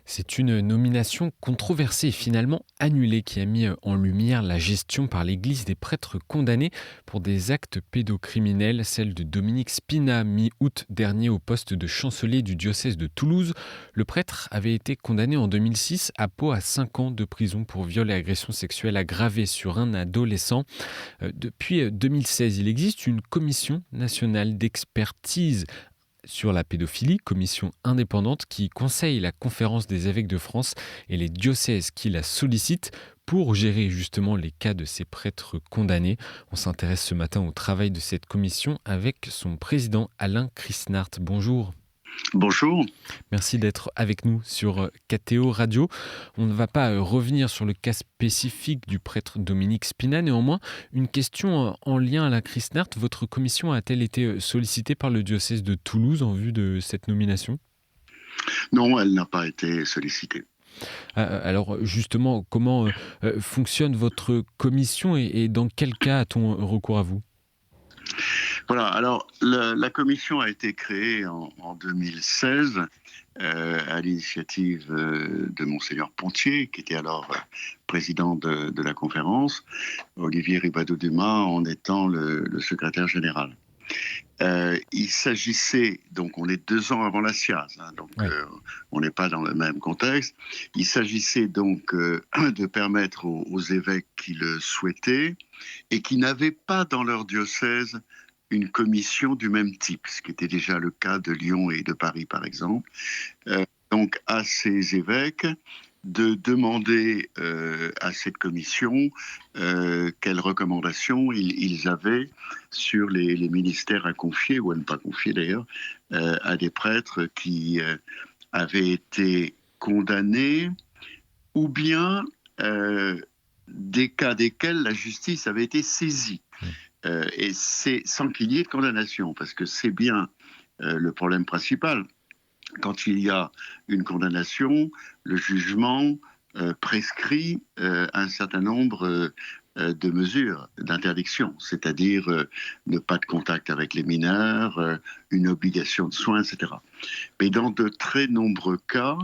C'est une nomination controversée et finalement annulée qui a mis en lumière la gestion par l'Église des prêtres condamnés pour des actes pédocriminels, celle de Dominique Spina, mi-août dernier au poste de chancelier du diocèse de Toulouse. Le prêtre avait été condamné en 2006 à Pau à 5 ans de prison pour viol et agression sexuelle aggravée sur un adolescent. Depuis 2016, il existe une commission nationale d'expertise sur la pédophilie, commission indépendante qui conseille la conférence des évêques de France et les diocèses qui la sollicitent pour gérer justement les cas de ces prêtres condamnés. On s'intéresse ce matin au travail de cette commission avec son président Alain Chrisnart. Bonjour. Bonjour. Merci d'être avec nous sur KTO Radio. On ne va pas revenir sur le cas spécifique du prêtre Dominique Spina. Néanmoins, une question en lien à la Chrisnart. Votre commission a-t-elle été sollicitée par le diocèse de Toulouse en vue de cette nomination ? Non, elle n'a pas été sollicitée. Alors justement, comment fonctionne votre commission et dans quel cas a-t-on recours à vous ? Voilà, alors la commission a été créée en 2016 à l'initiative de Monseigneur Pontier, qui était alors président de la conférence, Olivier Ribado-Dumas en étant le secrétaire général. Il s'agissait, donc on est 2 ans avant la SIAZ, donc Oui. on n'est pas dans le même contexte. Il s'agissait donc de permettre aux évêques qui le souhaitaient et qui n'avaient pas dans leur diocèse une commission du même type, ce qui était déjà le cas de Lyon et de Paris par exemple. Donc à ces évêques de demander à cette commission quelles recommandations ils avaient sur les ministères à confier, ou à ne pas confier d'ailleurs, à des prêtres qui avaient été condamnés, ou bien des cas desquels la justice avait été saisie. Et c'est sans qu'il y ait de condamnation, parce que c'est bien le problème principal. Quand il y a une condamnation, le jugement prescrit un certain nombre de mesures d'interdiction, c'est-à-dire ne pas de contact avec les mineurs, une obligation de soins, etc. Mais dans de très nombreux cas,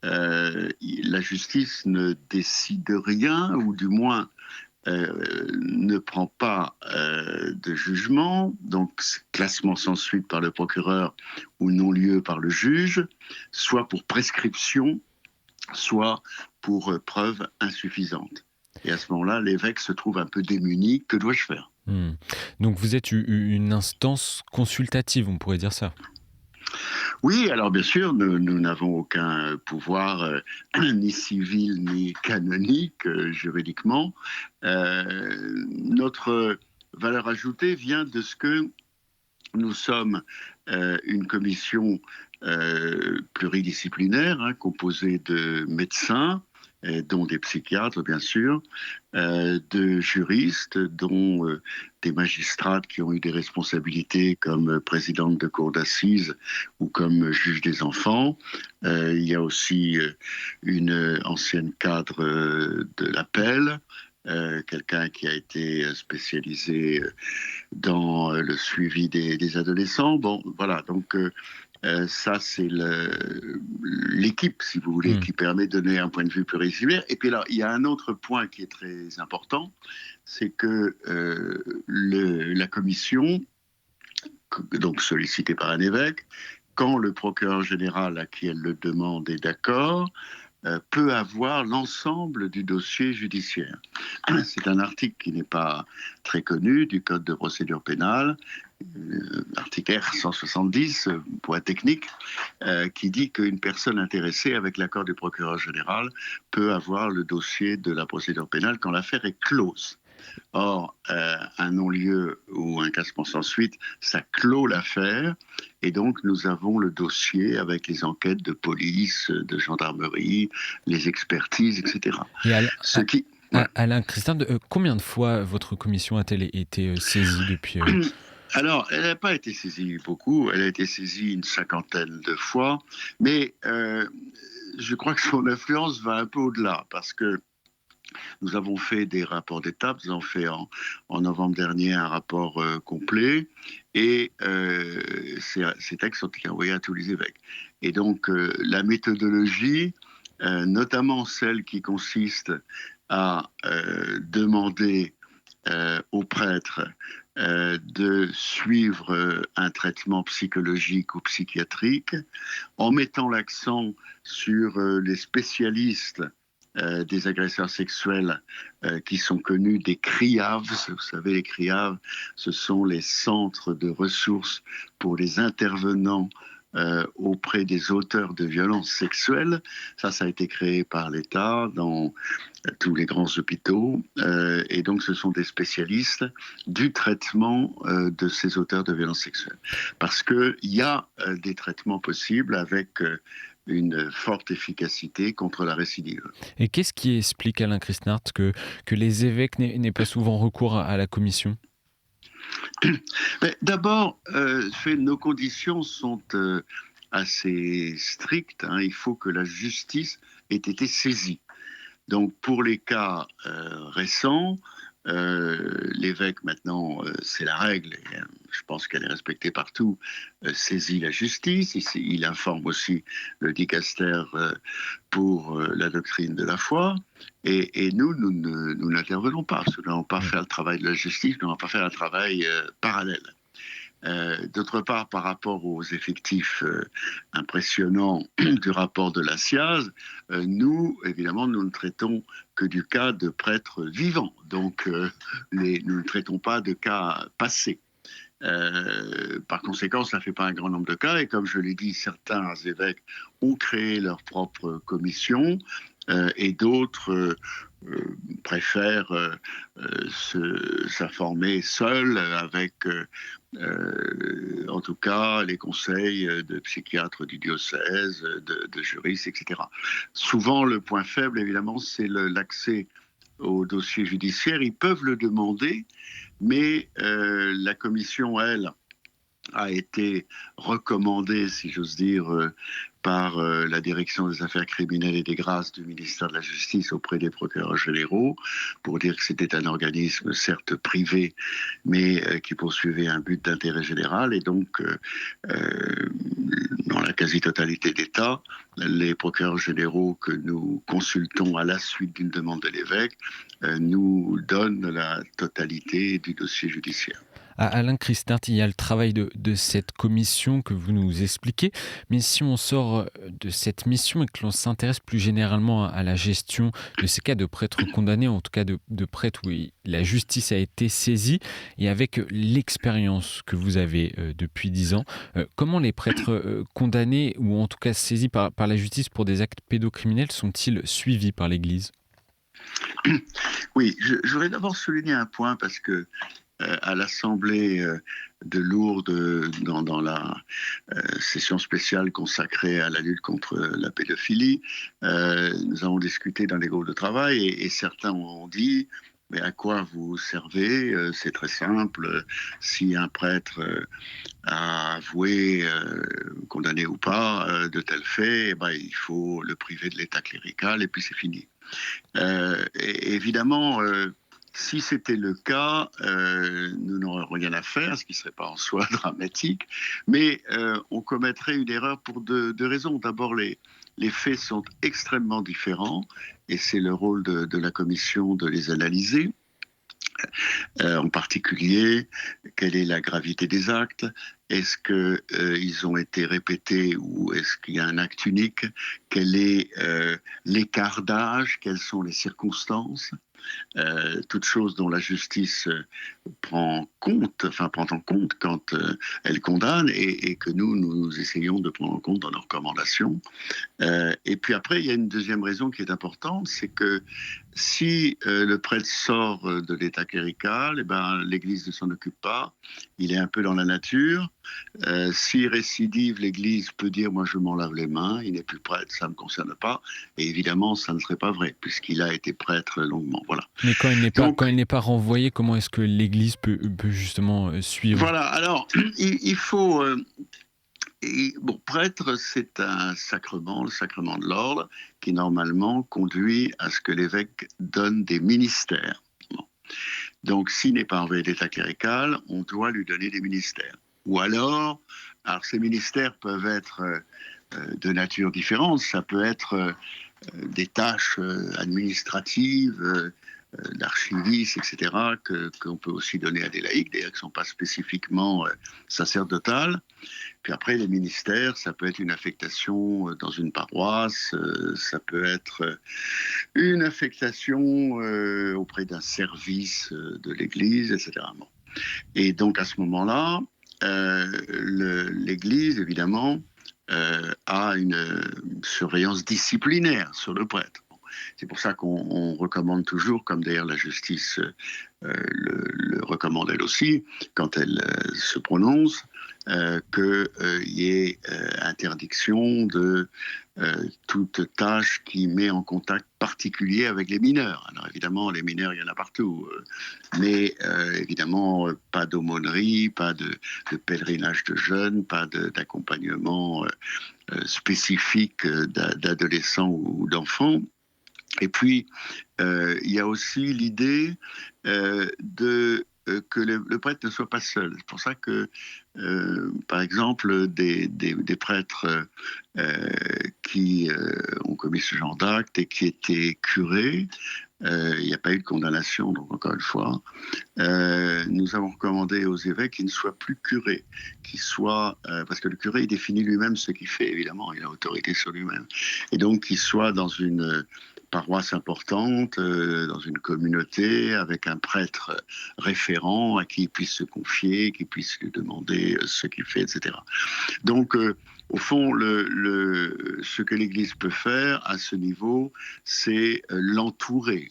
la justice ne décide rien, ou du moins ne prend pas de jugement, donc classement sans suite par le procureur ou non-lieu par le juge, soit pour prescription, soit pour preuve insuffisante. Et à ce moment-là, l'évêque se trouve un peu démuni. Que dois-je faire ? Donc vous êtes une instance consultative, on pourrait dire ça. Oui, alors bien sûr, nous n'avons aucun pouvoir ni civil ni canonique juridiquement. Notre valeur ajoutée vient de ce que nous sommes une commission pluridisciplinaire composée de médecins, dont des psychiatres bien sûr, de juristes, dont des magistrates qui ont eu des responsabilités comme présidente de cour d'assises ou comme juge des enfants. Il y a aussi une ancienne cadre de l'appel, quelqu'un qui a été spécialisé dans le suivi des adolescents. Bon, voilà, donc ça, c'est l'équipe, si vous voulez, qui permet de donner un point de vue pluridisciplinaire. Et puis là, il y a un autre point qui est très important, c'est que la commission, donc sollicitée par un évêque, quand le procureur général à qui elle le demande est d'accord, peut avoir l'ensemble du dossier judiciaire. C'est un article qui n'est pas très connu du Code de procédure pénale, article R 170, point technique, qui dit qu'une personne intéressée, avec l'accord du procureur général, peut avoir le dossier de la procédure pénale quand l'affaire est close. Or, un non-lieu ou un classement sans suite, ça clôt l'affaire, et donc nous avons le dossier avec les enquêtes de police, de gendarmerie, les expertises, etc. Et Voilà. Alain Christin, combien de fois votre commission a-t-elle été saisie depuis Alors, elle n'a pas été saisie beaucoup, elle a été saisie une 50aine de fois, mais je crois que son influence va un peu au-delà, parce que nous avons fait des rapports d'étape. Nous avons fait en novembre dernier un rapport complet, et ces textes sont envoyés à tous les évêques. Et donc la méthodologie notamment celle qui consiste à demander aux prêtres de suivre un traitement psychologique ou psychiatrique, en mettant l'accent sur les spécialistes des agresseurs sexuels qui sont connus des CRIAVs. Vous savez, les CRIAVs, ce sont les centres de ressources pour les intervenants auprès des auteurs de violences sexuelles. Ça a été créé par l'État dans tous les grands hôpitaux. Et donc, ce sont des spécialistes du traitement de ces auteurs de violences sexuelles. Parce qu'il y a des traitements possibles avec une forte efficacité contre la récidive. Et qu'est-ce qui explique, Alain Christnart, que les évêques n'aient pas souvent recours à la commission ? D'abord, nos conditions sont assez strictes. Il faut que la justice ait été saisie. Donc, pour les cas récents, l'évêque, maintenant, c'est la règle, et je pense qu'elle est respectée partout, saisit la justice. Il informe aussi le dicaster pour la doctrine de la foi. Et nous n'intervenons pas, parce que nous n'allons pas faire le travail de la justice, nous n'allons pas faire un travail parallèle. D'autre part, par rapport aux effectifs impressionnants du rapport de la SIAZ, nous, évidemment, nous ne traitons que du cas de prêtres vivants. Donc, nous ne traitons pas de cas passés. Par conséquent, ça ne fait pas un grand nombre de cas. Et comme je l'ai dit, certains évêques ont créé leur propre commission et d'autres préfèrent s'informer seuls avec, en tout cas, les conseils de psychiatres du diocèse, de juristes, etc. Souvent, le point faible, évidemment, c'est l'accès au dossier judiciaire. Ils peuvent le demander, mais la commission, elle, a été recommandée, si j'ose dire, par la direction des affaires criminelles et des grâces du ministère de la Justice auprès des procureurs généraux, pour dire que c'était un organisme certes privé, mais qui poursuivait un but d'intérêt général. Et donc, dans la quasi-totalité des cas, les procureurs généraux que nous consultons à la suite d'une demande de l'évêque nous donnent la totalité du dossier judiciaire. Alain Christnart, il y a le travail de cette commission que vous nous expliquez, mais si on sort de cette mission et que l'on s'intéresse plus généralement à la gestion de ces cas de prêtres condamnés, en tout cas de prêtres où la justice a été saisie, et avec l'expérience que vous avez depuis 10 ans, comment les prêtres condamnés ou en tout cas saisis par la justice pour des actes pédocriminels sont-ils suivis par l'Église ? Oui, je voudrais d'abord souligner un point parce que à l'Assemblée de Lourdes, dans la session spéciale consacrée à la lutte contre la pédophilie, nous avons discuté dans les groupes de travail et certains ont dit « mais à quoi vous servez ? C'est très simple, si un prêtre a avoué, condamné ou pas, de tels faits, il faut le priver de l'état clérical et puis c'est fini ». Et évidemment, si c'était le cas, nous n'aurions rien à faire, ce qui ne serait pas en soi dramatique, mais on commettrait une erreur pour deux raisons. D'abord, les faits sont extrêmement différents et c'est le rôle de la commission de les analyser. En particulier, quelle est la gravité des actes ? Est-ce qu'ils ont été répétés ou est-ce qu'il y a un acte unique ? Quel est l'écart d'âge ? Quelles sont les circonstances ? Toutes choses dont la justice prend en compte quand elle condamne et que nous essayons de prendre en compte dans nos recommandations. Et puis après, il y a une deuxième raison qui est importante, c'est que si le prêtre sort de l'état clérical, l'Église ne s'en occupe pas, il est un peu dans la nature. S'il récidive, l'Église peut dire « moi je m'en lave les mains, il n'est plus prêtre, ça ne me concerne pas ». Et évidemment, ça ne serait pas vrai, puisqu'il a été prêtre longuement. Voilà. Mais quand il n'est pas renvoyé, comment est-ce que l'Église peut justement suivre ? Voilà, alors il faut... prêtre, c'est un sacrement, le sacrement de l'ordre, qui normalement conduit à ce que l'évêque donne des ministères. Bon. Donc, s'il n'est pas envoyé d'état clérical, on doit lui donner des ministères. Ou alors ces ministères peuvent être de nature différente. Ça peut être des tâches administratives, d'archivistes, etc., qu'on peut aussi donner à des laïcs, d'ailleurs qui ne sont pas spécifiquement sacerdotales. Puis après, les ministères, ça peut être une affectation dans une paroisse, ça peut être une affectation auprès d'un service de l'Église, etc. Bon. Et donc à ce moment-là, l'Église, évidemment, a une surveillance disciplinaire sur le prêtre. C'est pour ça qu'on recommande toujours, comme d'ailleurs la justice le recommande elle aussi, quand elle se prononce, qu'il y ait interdiction de toute tâche qui met en contact particulier avec les mineurs. Alors évidemment, les mineurs, il y en a partout, mais évidemment, pas d'aumônerie, pas de pèlerinage de jeunes, pas d'accompagnement spécifique d'adolescents ou d'enfants. Et puis, il y a aussi l'idée que le prêtre ne soit pas seul. C'est pour ça que, par exemple, des prêtres qui ont commis ce genre d'acte et qui étaient curés, il n'y a pas eu de condamnation, donc encore une fois, nous avons recommandé aux évêques qu'ils ne soient plus curés, parce que le curé, il définit lui-même ce qu'il fait, évidemment, il a autorité sur lui-même, et donc qu'il soit dans une paroisse importante, dans une communauté, avec un prêtre référent à qui il puisse se confier, qui puisse lui demander ce qu'il fait, etc. Donc, au fond, ce que l'Église peut faire à ce niveau, c'est l'entourer.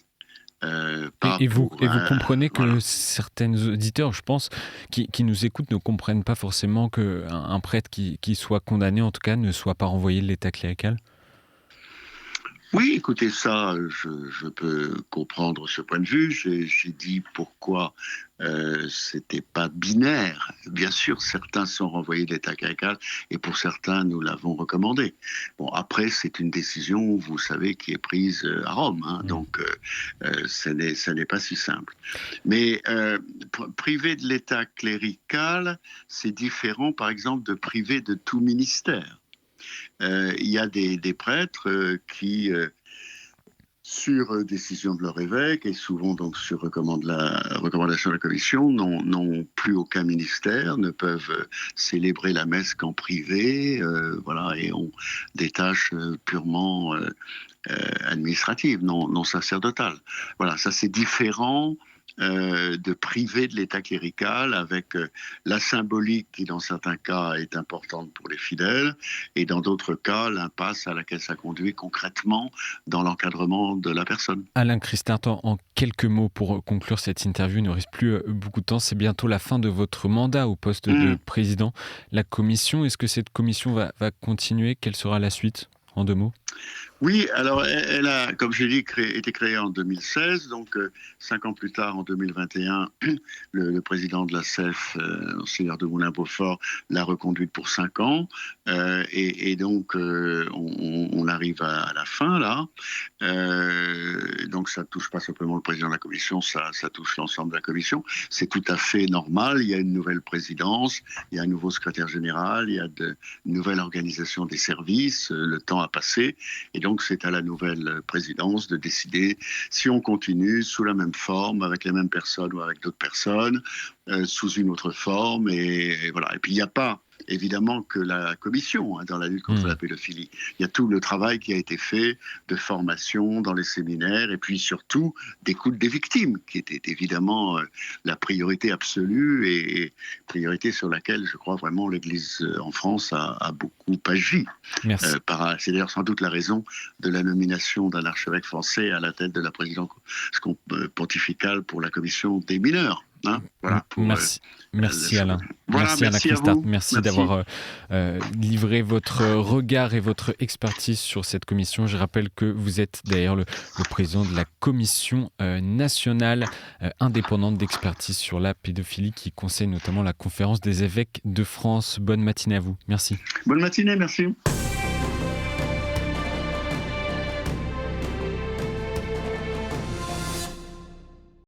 Et vous comprenez que certains auditeurs, je pense, qui nous écoutent, ne comprennent pas forcément qu'un prêtre qui soit condamné, en tout cas, ne soit pas renvoyé de l'état clérical ? Oui, écoutez, ça, je peux comprendre ce point de vue. J'ai dit pourquoi c'était pas binaire. Bien sûr, certains sont renvoyés de l'état clérical et pour certains, nous l'avons recommandé. Bon, après, c'est une décision, vous savez, qui est prise à Rome. Hein, donc, ça n'est pas si simple. Mais privé de l'état clérical, c'est différent, par exemple, de privé de tout ministère. Il y a des prêtres qui, sur décision de leur évêque et souvent donc sur recommandation de la commission, n'ont plus aucun ministère, ne peuvent célébrer la messe qu'en privé, voilà, et ont des tâches purement administratives, non sacerdotales. Voilà, ça c'est différent de privé de l'état clérical avec la symbolique qui dans certains cas est importante pour les fidèles et dans d'autres cas l'impasse à laquelle ça conduit concrètement dans l'encadrement de la personne. Alain Christintin, en quelques mots pour conclure cette interview, il ne reste plus beaucoup de temps, c'est bientôt la fin de votre mandat au poste de président. La commission, est-ce que cette commission va continuer ? Quelle sera la suite ? En 2 mots. Oui, alors elle a, comme j'ai dit, été créée en 2016, donc 5 ans plus tard, en 2021, le président de la CEF, Monseigneur de Moulin-Beaufort, l'a reconduite pour 5 ans, et donc on arrive à la fin là. Donc ça ne touche pas simplement le président de la commission, ça touche l'ensemble de la commission. C'est tout à fait normal, il y a une nouvelle présidence, il y a un nouveau secrétaire général, il y a une nouvelle organisation des services, le temps a passé, et donc c'est à la nouvelle présidence de décider si on continue sous la même forme, avec les mêmes personnes ou avec d'autres personnes, sous une autre forme, et voilà. Et puis il n'y a pas évidemment que la commission dans la lutte contre la pédophilie. Il y a tout le travail qui a été fait de formation dans les séminaires et puis surtout d'écoute des victimes, qui était évidemment la priorité absolue et priorité sur laquelle je crois vraiment l'Église en France a beaucoup agi. Merci. C'est d'ailleurs sans doute la raison de la nomination d'un archevêque français à la tête de la présidence pontificale pour la commission des mineurs. Hein, voilà, merci Alain. Voilà, merci Alain Christintin. Merci d'avoir livré votre regard et votre expertise sur cette commission. Je rappelle que vous êtes d'ailleurs le président de la commission nationale indépendante d'expertise sur la pédophilie qui conseille notamment la conférence des évêques de France. Bonne matinée à vous. Merci. Bonne matinée, merci.